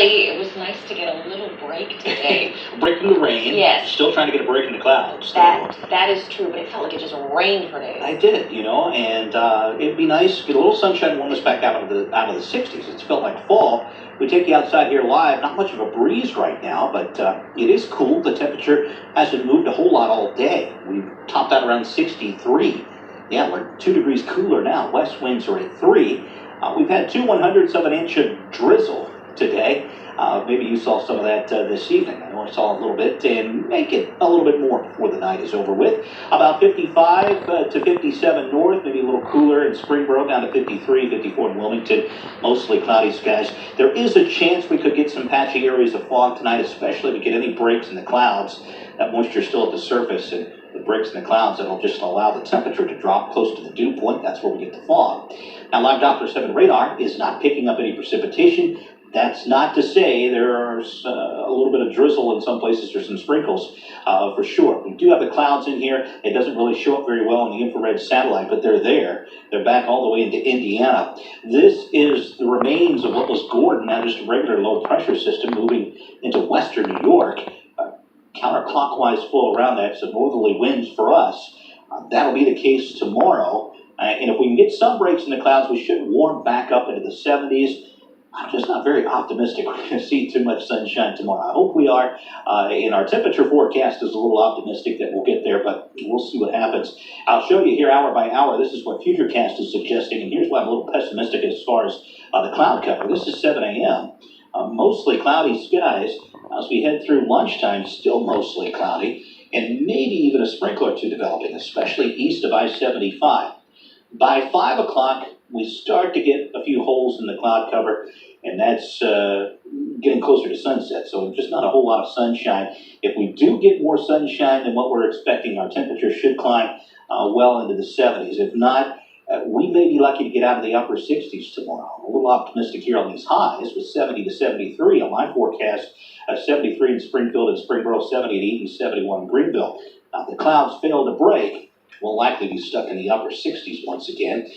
Actually, it was nice to get a little break today. A break from the rain. Yes. Still trying to get a break in the clouds. That is true, but it felt like it just rained for days. I did, and it'd be nice to get a little sunshine, warm us back out of the 60s. It's felt like fall. We take you outside here live. Not much of a breeze right now, but it is cool. The temperature hasn't moved a whole lot all day. We've topped out around 63. Yeah, we're 2 degrees cooler now. West winds are at 3. We've had 2/100ths of an inch of drizzle today. Maybe you saw some of that this evening. I know I saw a little bit, and make it a little bit more before the night is over with. About 55 to 57 north, maybe a little cooler in Springboro, down to 53, 54 in Wilmington. Mostly cloudy skies. There is a chance we could get some patchy areas of fog tonight, especially if we get any breaks in the clouds. That moisture still at the surface, and the breaks in the clouds, that'll just allow the temperature to drop close to the dew point. That's where we get the fog. Now, live Doppler 7 radar is not picking up any precipitation. That's not to say there's a little bit of drizzle in some places or some sprinkles for sure. We do have the clouds in here. It doesn't really show up very well on the infrared satellite, but they're there. They're back all the way into Indiana. This is the remains of what was Gordon, now just a regular low pressure system moving into western New York. Counterclockwise flow around that, so northerly winds for us. That'll be the case tomorrow. And if we can get some breaks in the clouds, we should warm back up into the 70s. I'm just not very optimistic we're going to see too much sunshine tomorrow. I hope we are. And our temperature forecast is a little optimistic that we'll get there, but we'll see what happens. I'll show you here hour by hour. This is what Futurecast is suggesting, and here's why I'm a little pessimistic as far as the cloud cover. This is 7 a.m. Mostly cloudy skies. As we head through lunchtime, still mostly cloudy, and maybe even a sprinkle or two developing, especially east of I-75. By 5 o'clock, we start to get a few holes in the cloud cover, and that's getting closer to sunset, so just not a whole lot of sunshine. If we do get more sunshine than what we're expecting, our temperature should climb well into the 70s. If not, we may be lucky to get out of the upper 60s tomorrow. I'm a little optimistic here on these highs with 70 to 73 on my forecast. 73 in Springfield and Springboro, 70 at Eaton, 71 in Greenville. Now, if the clouds fail to break, we'll likely be stuck in the upper 60s once again.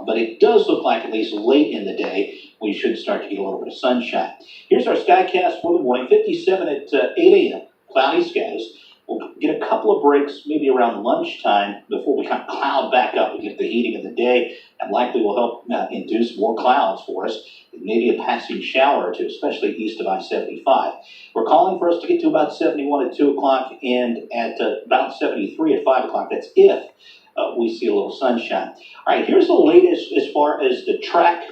But it does look like at least late in the day, we should start to get a little bit of sunshine. Here's our skycast for the morning, 57 at 8 a.m. Cloudy skies. We'll get a couple of breaks maybe around lunchtime before we kind of cloud back up and get the heating of the day, and likely will help induce more clouds for us. Maybe a passing shower or two, especially east of I-75. We're calling for us to get to about 71 at 2 o'clock and at about 73 at 5 o'clock. That's if we see a little sunshine. All right, here's the latest as far as the track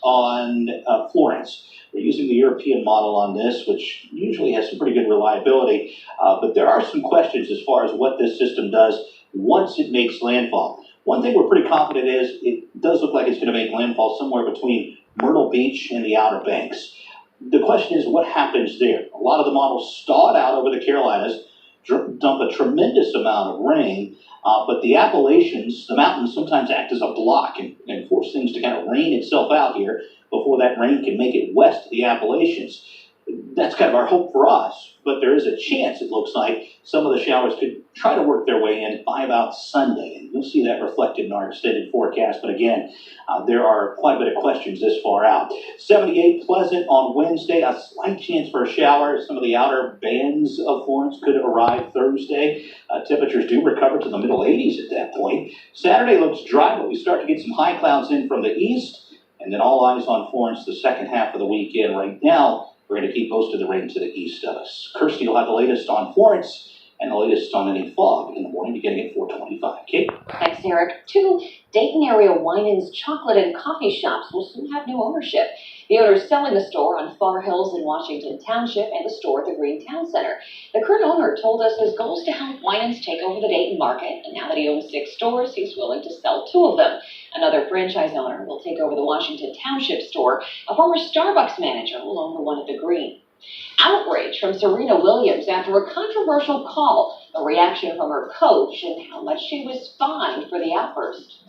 on Florence. We're using the European model on this, which usually has some pretty good reliability, but there are some questions as far as what this system does once it makes landfall. One thing we're pretty confident is it does look like it's going to make landfall somewhere between Myrtle Beach and the Outer Banks. The question is, what happens there? A lot of the models stall it out over the Carolinas, dump a tremendous amount of rain, but the Appalachians, the mountains, sometimes act as a block and force things to kind of rain itself out here before that rain can make it west of the Appalachians. That's kind of our hope for us, but there is a chance, it looks like, some of the showers could try to work their way in by about Sunday, and you'll see that reflected in our extended forecast. But again, there are quite a bit of questions this far out. 78 pleasant on Wednesday, a slight chance for a shower. Some of the outer bands of Florence could arrive Thursday. Temperatures do recover to the middle 80s at that point. Saturday looks dry, but we start to get some high clouds in from the east, and then all eyes on Florence the second half of the weekend. Right now, we're going to keep most of the rain to the east of us. Kirsty will have the latest on Florence and the latest on any fog in the morning, beginning at 4:25. Kate? Thanks, Eric. 2 Dayton area Winans chocolate and coffee shops will soon have new ownership. The owner is selling the store on Far Hills in Washington Township and the store at the Green Town Center. The current owner told us his goal is to help Winans take over the Dayton market, and now that he owns 6 stores, he's willing to sell 2 of them. Another franchise owner will take over the Washington Township store. A former Starbucks manager will own the one at the Green. Outrage from Serena Williams after a controversial call, a reaction from her coach, and how much she was fined for the outburst.